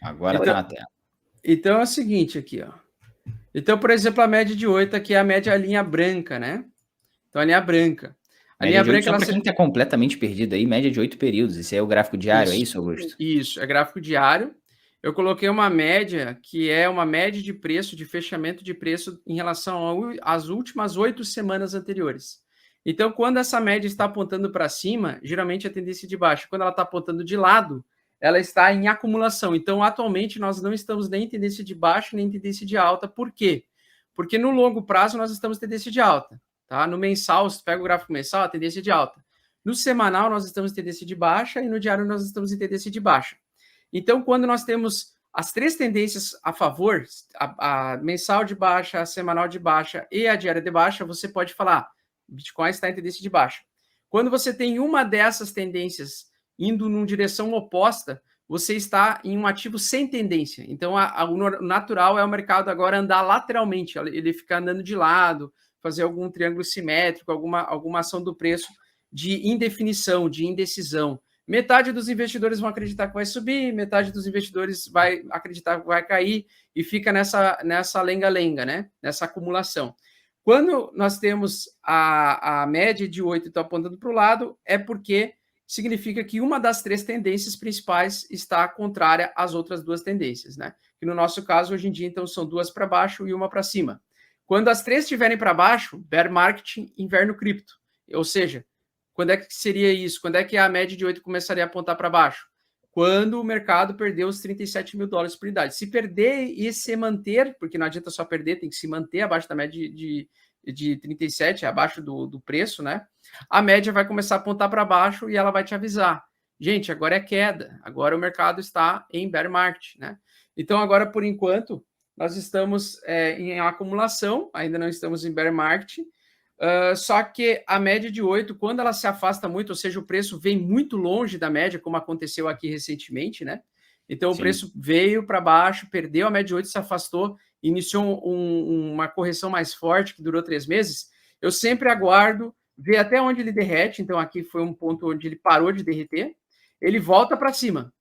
Agora tá na tela. Então é o seguinte aqui, ó. Então, por exemplo, a média de 8 aqui é a média, a linha branca, né? Então, a linha branca. A Média linha de 8, branca, só ela para quem está completamente perdido aí, média de 8 períodos. Esse aí é o gráfico diário, é isso, Augusto? Isso, é gráfico diário. Eu coloquei uma média, que é uma média de preço, de fechamento de preço em relação às últimas 8 semanas anteriores. Então, quando essa média está apontando para cima, geralmente é tendência de baixa. Quando ela está apontando de lado, ela está em acumulação. Então, atualmente, nós não estamos nem em tendência de baixa, nem em tendência de alta. Por quê? Porque no longo prazo, nós estamos em tendência de alta. Tá? No mensal, se pega o gráfico mensal, a tendência de alta. No semanal, nós estamos em tendência de baixa e no diário, nós estamos em tendência de baixa. Então, quando nós temos as três tendências a favor, a mensal de baixa, a semanal de baixa e a diária de baixa, você pode falar, Bitcoin está em tendência de baixa. Quando você tem uma dessas tendências indo numa direção oposta, você está em um ativo sem tendência. Então, o natural é o mercado agora andar lateralmente, ele ficar andando de lado, fazer algum triângulo simétrico, alguma ação do preço de indefinição, de indecisão. Metade dos investidores vão acreditar que vai subir, metade dos investidores vai acreditar que vai cair e fica nessa lenga-lenga, né? Nessa acumulação. Quando nós temos a média de 8 está apontando para o lado, é porque significa que uma das três tendências principais está contrária às outras duas tendências, né? Que no nosso caso, hoje em dia, então, são duas para baixo e uma para cima. Quando as três estiverem para baixo, bear market, inverno cripto. Ou seja, quando é que seria isso? Quando é que a média de 8 começaria a apontar para baixo? Quando o mercado perdeu os 37 mil dólares por unidade. Se perder e se manter, porque não adianta só perder, tem que se manter abaixo da média de 37, abaixo do preço, né? A média vai começar a apontar para baixo e ela vai te avisar. Gente, agora é queda, agora o mercado está em bear market, né? Então, agora, por enquanto, nós estamos em acumulação, ainda não estamos em bear market, só que a média de 8, quando ela se afasta muito, ou seja, o preço vem muito longe da média, como aconteceu aqui recentemente, né? Então, o preço veio para baixo, perdeu a média de 8, se afastou, iniciou uma correção mais forte, que durou 3 meses. Eu sempre aguardo ver até onde ele derrete. Então, aqui foi um ponto onde ele parou de derreter. Ele volta para cima.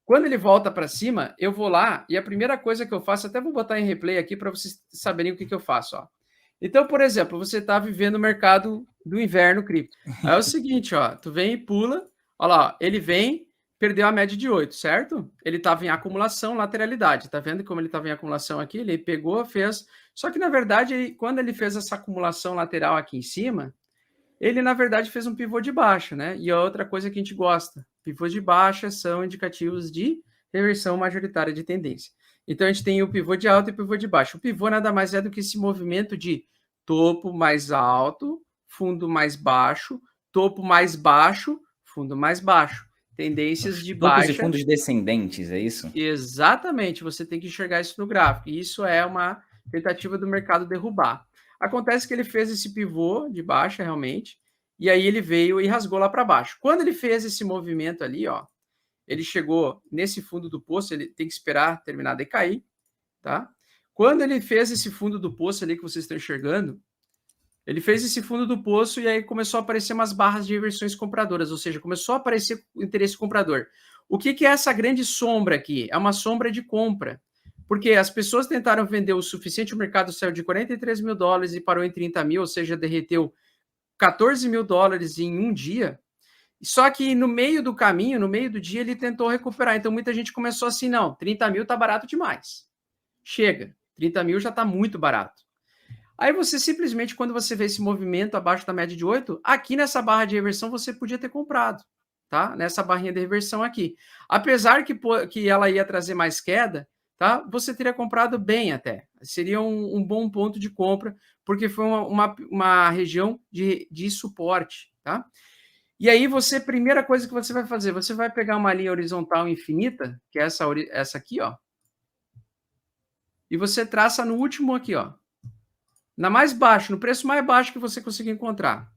Quando ele volta para cima, eu vou lá e a primeira coisa que eu faço, até vou botar em replay aqui para vocês saberem o que eu faço, ó. Então, por exemplo, você está vivendo o mercado do inverno cripto. Aí é o seguinte, ó, tu vem e pula, olha lá, ó, ele vem, perdeu a média de 8, certo? Ele estava em acumulação, lateralidade. Tá vendo como ele estava em acumulação aqui? Ele pegou, fez. Só que, na verdade, quando ele fez essa acumulação lateral aqui em cima, ele, na verdade, fez um pivô de baixa, né? E a outra coisa que a gente gosta, pivôs de baixa são indicativos de reversão majoritária de tendência. Então, a gente tem o pivô de alta e o pivô de baixo. O pivô nada mais é do que esse movimento de topo mais alto, fundo mais baixo, topo mais baixo, fundo mais baixo. Tendências de Topos baixa. e fundos descendentes, é isso? Exatamente, você tem que enxergar isso no gráfico. E isso é uma tentativa do mercado derrubar. Acontece que ele fez esse pivô de baixa, realmente, e aí ele veio e rasgou lá para baixo. Quando ele fez esse movimento ali, ó, ele chegou nesse fundo do poço, ele tem que esperar terminar de cair, tá? Quando ele fez esse fundo do poço ali que vocês estão enxergando, ele fez esse fundo do poço e aí começou a aparecer umas barras de reversões compradoras, ou seja, começou a aparecer o interesse comprador. O que é essa grande sombra aqui? É uma sombra de compra. Porque as pessoas tentaram vender o suficiente, o mercado saiu de 43 mil dólares e parou em 30 mil, ou seja, derreteu 14 mil dólares em um dia. Só que no meio do caminho, no meio do dia, ele tentou recuperar. Então muita gente começou assim, não, 30 mil tá barato demais. Chega, 30 mil já tá muito barato. Aí você simplesmente, quando você vê esse movimento abaixo da média de 8, aqui nessa barra de reversão você podia ter comprado, tá? Nessa barrinha de reversão aqui. Apesar que ela ia trazer mais queda, tá? Você teria comprado bem até. Seria um bom ponto de compra, porque foi uma região de suporte, tá? E aí você, primeira coisa que você vai fazer, você vai pegar uma linha horizontal infinita, que é essa aqui, ó. E você traça no último aqui, ó. Na mais baixo, no preço mais baixo que você conseguir encontrar.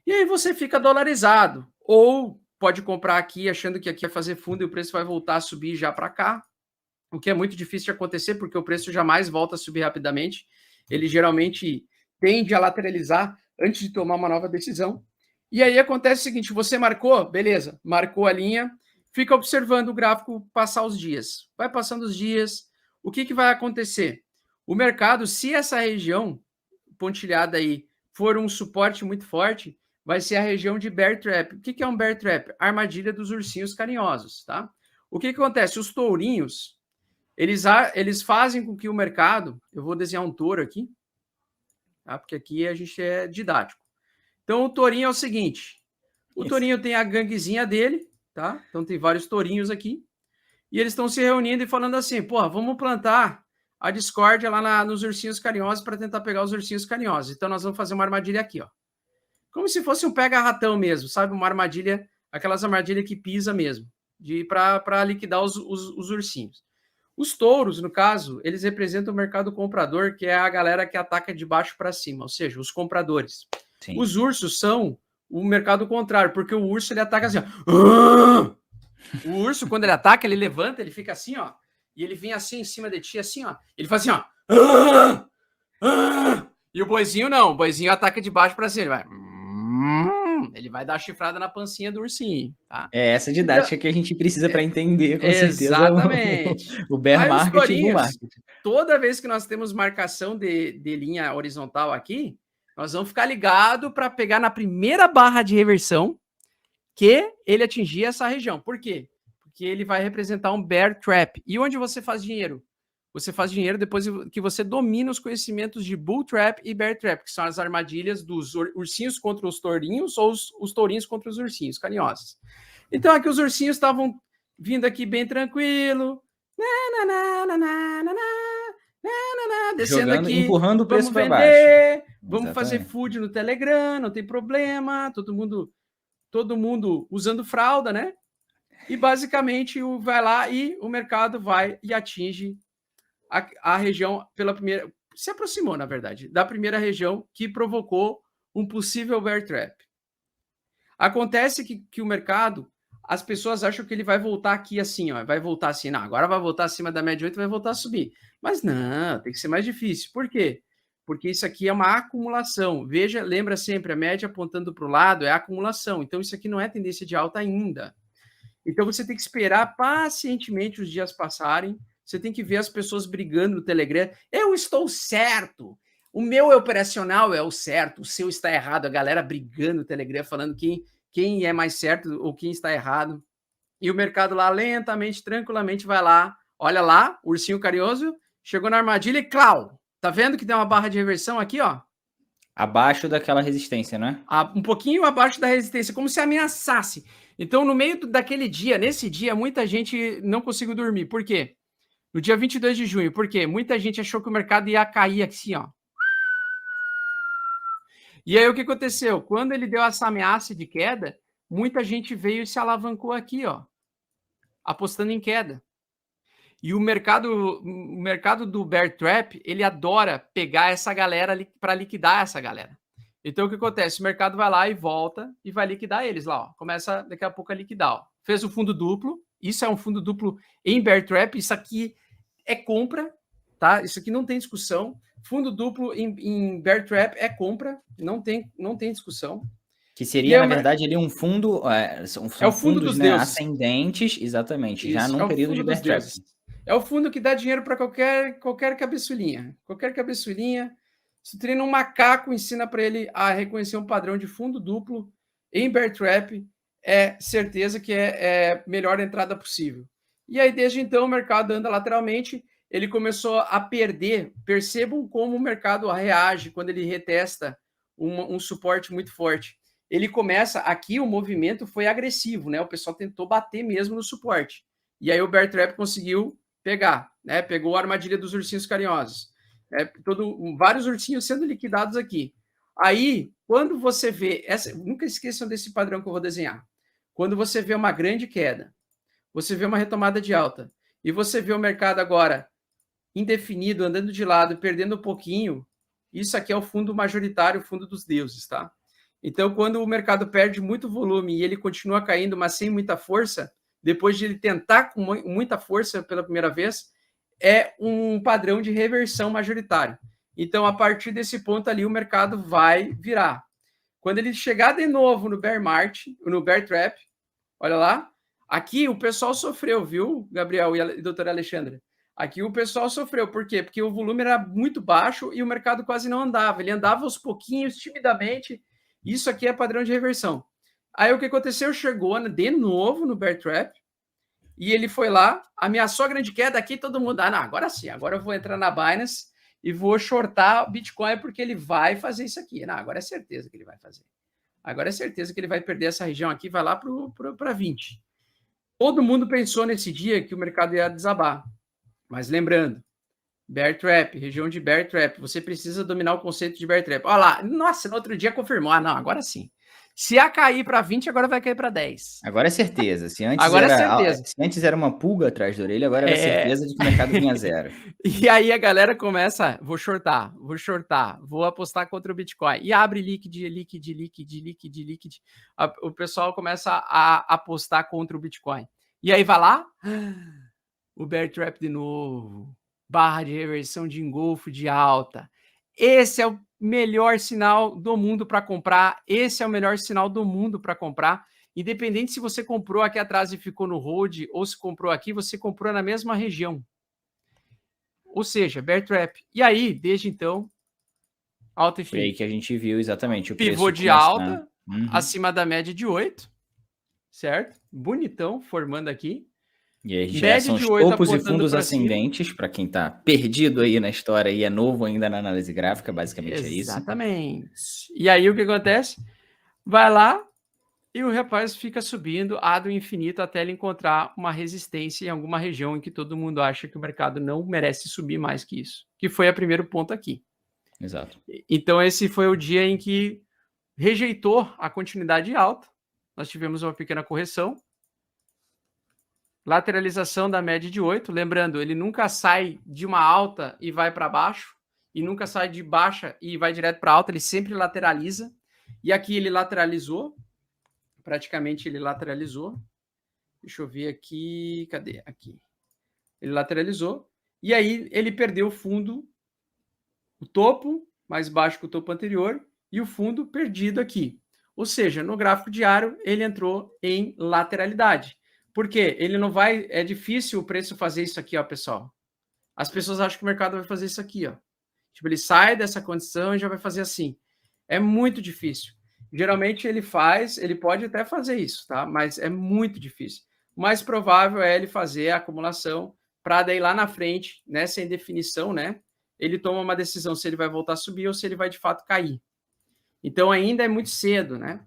E aí você fica dolarizado. Ou pode comprar aqui achando que aqui vai fazer fundo e o preço vai voltar a subir já para cá. o que é muito difícil de acontecer, porque o preço jamais volta a subir rapidamente. Ele geralmente tende a lateralizar antes de tomar uma nova decisão. E aí acontece o seguinte, você marcou, beleza, marcou a linha, fica observando o gráfico passar os dias. Vai passando os dias, o que vai acontecer? O mercado, se essa região pontilhada aí for um suporte muito forte, vai ser a região de bear trap. O que é um bear trap? Armadilha dos ursinhos carinhosos, tá? O que acontece? Os tourinhos, eles fazem com que o mercado... Eu vou desenhar um touro aqui, tá? Porque aqui a gente é didático. Então, o tourinho é o seguinte. O tourinho tem a ganguezinha dele, tá? Então, tem vários tourinhos aqui. E eles estão se reunindo e falando assim, porra, vamos plantar a discórdia lá nos ursinhos carinhosos para tentar pegar os ursinhos carinhosos. Então, nós vamos fazer uma armadilha aqui, ó. Como se fosse um pega-ratão mesmo, sabe? Uma armadilha, aquelas armadilhas que pisa mesmo, para liquidar os ursinhos. Os touros, no caso, eles representam o mercado comprador, que é a galera que ataca de baixo para cima, ou seja, os compradores. Sim. Os ursos são o mercado contrário, porque o urso ele ataca assim, ó. O urso, quando ele ataca, ele levanta, ele fica assim, ó, e ele vem assim em cima de ti, assim, ó. Ele faz assim, ó. E o boizinho não, o boizinho ataca de baixo para cima, ele vai dar a chifrada na pancinha do ursinho, tá? É essa didática que a gente precisa para entender, com certeza. Exatamente. O bear market e o bull market. Toda vez que nós temos marcação de linha horizontal aqui, nós vamos ficar ligado para pegar na primeira barra de reversão que ele atingir essa região. Por quê? Porque ele vai representar um bear trap. E onde você faz dinheiro? Você faz dinheiro depois que você domina os conhecimentos de bull trap e bear trap, que são as armadilhas dos ursinhos contra os tourinhos ou os tourinhos contra os ursinhos carinhosos. Então, aqui os ursinhos estavam vindo aqui bem tranquilo, descendo jogando, aqui, empurrando o preço para baixo. Vamos fazer food no Telegram, não tem problema, todo mundo usando fralda, né? E basicamente vai lá e o mercado vai e atinge a região pela primeira... Se aproximou, na verdade, da primeira região que provocou um possível bear trap. Acontece que o mercado, as pessoas acham que ele vai voltar aqui assim, ó, vai voltar assim, não, agora vai voltar acima da média 8 e vai voltar a subir. Mas não, tem que ser mais difícil. Por quê? Porque isso aqui é uma acumulação. Veja, lembra sempre, a média apontando para o lado é acumulação. Então, isso aqui não é tendência de alta ainda. Então, você tem que esperar pacientemente os dias passarem. Você tem que ver as pessoas brigando no Telegram. Eu estou certo. O meu operacional é o certo. O seu está errado. A galera brigando no Telegram, falando quem é mais certo ou quem está errado. E o mercado lá, lentamente, tranquilamente, vai lá. Olha lá, o ursinho carinhoso chegou na armadilha e clau. Tá vendo que tem uma barra de reversão aqui, ó? Abaixo daquela resistência, né? Um pouquinho abaixo da resistência, como se ameaçasse. Então, no meio daquele dia, nesse dia, muita gente não conseguiu dormir. Por quê? No dia 22 de junho. Por quê? Muita gente achou que o mercado ia cair assim, ó. E aí, o que aconteceu? Quando ele deu essa ameaça de queda, muita gente veio e se alavancou aqui, ó. Apostando em queda. E o mercado do bear trap, ele adora pegar essa galera para liquidar essa galera. Então, o que acontece? O mercado vai lá e volta e vai liquidar eles lá, ó. Começa daqui a pouco a liquidar, ó. Fez o fundo duplo. Isso é um fundo duplo em bear trap. Isso aqui é compra, tá? Isso aqui não tem discussão. Fundo duplo em bear trap é compra. Não tem discussão. Que seria, na verdade, ali um fundo... é o fundo dos deuses. Ascendentes, exatamente, Isso, já num período de bear trap. É o fundo que dá dinheiro para qualquer cabeçulhinha. Qualquer cabeçulhinha. Se treina um macaco, ensina para ele a reconhecer um padrão de fundo duplo em bear trap, é certeza que é a melhor entrada possível. E aí, desde então, o mercado anda lateralmente, ele começou a perder. Percebam como o mercado reage quando ele retesta um suporte muito forte. Ele começa, aqui o movimento foi agressivo, né? O pessoal tentou bater mesmo no suporte. E aí o bear trap conseguiu pegar, né? Pegou a armadilha dos ursinhos carinhosos. Vários ursinhos sendo liquidados aqui. Aí, quando você vê... nunca esqueçam desse padrão que eu vou desenhar. Quando você vê uma grande queda, você vê uma retomada de alta, e você vê o mercado agora indefinido, andando de lado, perdendo um pouquinho, isso aqui é o fundo majoritário, o fundo dos deuses, tá? Então, quando o mercado perde muito volume e ele continua caindo, mas sem muita força, depois de ele tentar com muita força pela primeira vez, é um padrão de reversão majoritário. Então, a partir desse ponto ali, o mercado vai virar. Quando ele chegar de novo no bear market, no bear trap, olha lá, aqui o pessoal sofreu, viu, Gabriel e doutora Alexandra? Aqui o pessoal sofreu, por quê? Porque o volume era muito baixo e o mercado quase não andava. Ele andava aos pouquinhos, timidamente. Isso aqui é padrão de reversão. Aí o que aconteceu? Chegou de novo no bear trap e ele foi lá, ameaçou a grande queda aqui, todo mundo, não, agora sim, agora eu vou entrar na Binance e vou shortar o Bitcoin porque ele vai fazer isso aqui. Não, agora é certeza que ele vai fazer. Agora é certeza que ele vai perder essa região aqui, vai lá para 20. Todo mundo pensou nesse dia que o mercado ia desabar. Mas lembrando, bear trap, região de bear trap, você precisa dominar o conceito de bear trap. Olha lá, nossa, no outro dia confirmou. Ah, não, agora sim. Se ia cair para 20, agora vai cair para 10. Agora é certeza. Se antes, agora é certeza. Se antes era uma pulga atrás da orelha, agora é certeza de que o mercado vinha zero. E aí a galera começa, vou shortar, vou apostar contra o Bitcoin. E abre liquid. O pessoal começa a apostar contra o Bitcoin. E aí vai lá, o bear trap de novo. Barra de reversão de engolfo de alta. Esse é o melhor sinal do mundo para comprar. Esse é o melhor sinal do mundo para comprar. Independente se você comprou aqui atrás e ficou no hold, ou se comprou aqui, você comprou na mesma região. Ou seja, bear trap. E aí, desde então, alta e fim. Foi aí que a gente viu exatamente o pivô de alta, acima da média de 8, certo? Bonitão, formando aqui. E aí já são os topos e fundos ascendentes, para quem está perdido aí na história e é novo ainda na análise gráfica, basicamente é isso. Exatamente. E aí o que acontece? Vai lá e o rapaz fica subindo do infinito até ele encontrar uma resistência em alguma região em que todo mundo acha que o mercado não merece subir mais que isso, que foi o primeiro ponto aqui. Exato. Então esse foi o dia em que rejeitou a continuidade alta. Nós tivemos uma pequena correção. Lateralização da média de 8. Lembrando, ele nunca sai de uma alta e vai para baixo, e nunca sai de baixa e vai direto para alta, ele sempre lateraliza. E aqui ele lateralizou, praticamente ele lateralizou. Deixa eu ver aqui, cadê? Aqui. Ele lateralizou, e aí ele perdeu o fundo, o topo, mais baixo que o topo anterior, e o fundo perdido aqui. Ou seja, no gráfico diário, ele entrou em lateralidade. Por quê? Ele não vai... É difícil o preço fazer isso aqui, ó, pessoal. As pessoas acham que o mercado vai fazer isso aqui, ó. Tipo, ele sai dessa condição e já vai fazer assim. É muito difícil. Geralmente ele faz, ele pode até fazer isso, tá? Mas é muito difícil. O mais provável é ele fazer a acumulação para daí lá na frente, né, sem definição, né, ele toma uma decisão se ele vai voltar a subir ou se ele vai de fato cair. Então ainda é muito cedo, né?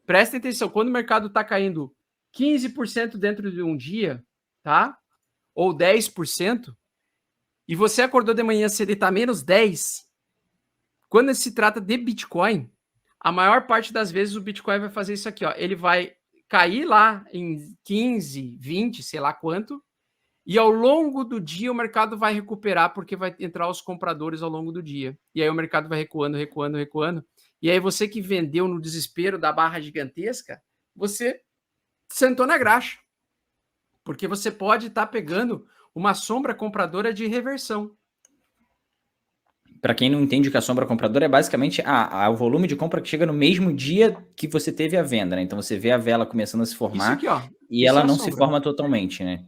Prestem atenção, quando o mercado está caindo 15% dentro de um dia, tá? Ou 10%, e você acordou de manhã se ele está menos 10%, quando se trata de Bitcoin, a maior parte das vezes o Bitcoin vai fazer isso aqui, ó. Ele vai cair lá em 15, 20, sei lá quanto, e ao longo do dia o mercado vai recuperar porque vai entrar os compradores ao longo do dia. E aí o mercado vai recuando. E aí você que vendeu no desespero da barra gigantesca, você sentou na graxa. Porque você pode estar pegando uma sombra compradora de reversão. Para quem não entende o que é a sombra compradora, é basicamente o volume de compra que chega no mesmo dia que você teve a venda, né? Então você vê a vela começando a se formar, aqui, ó, e ela não se forma totalmente, né?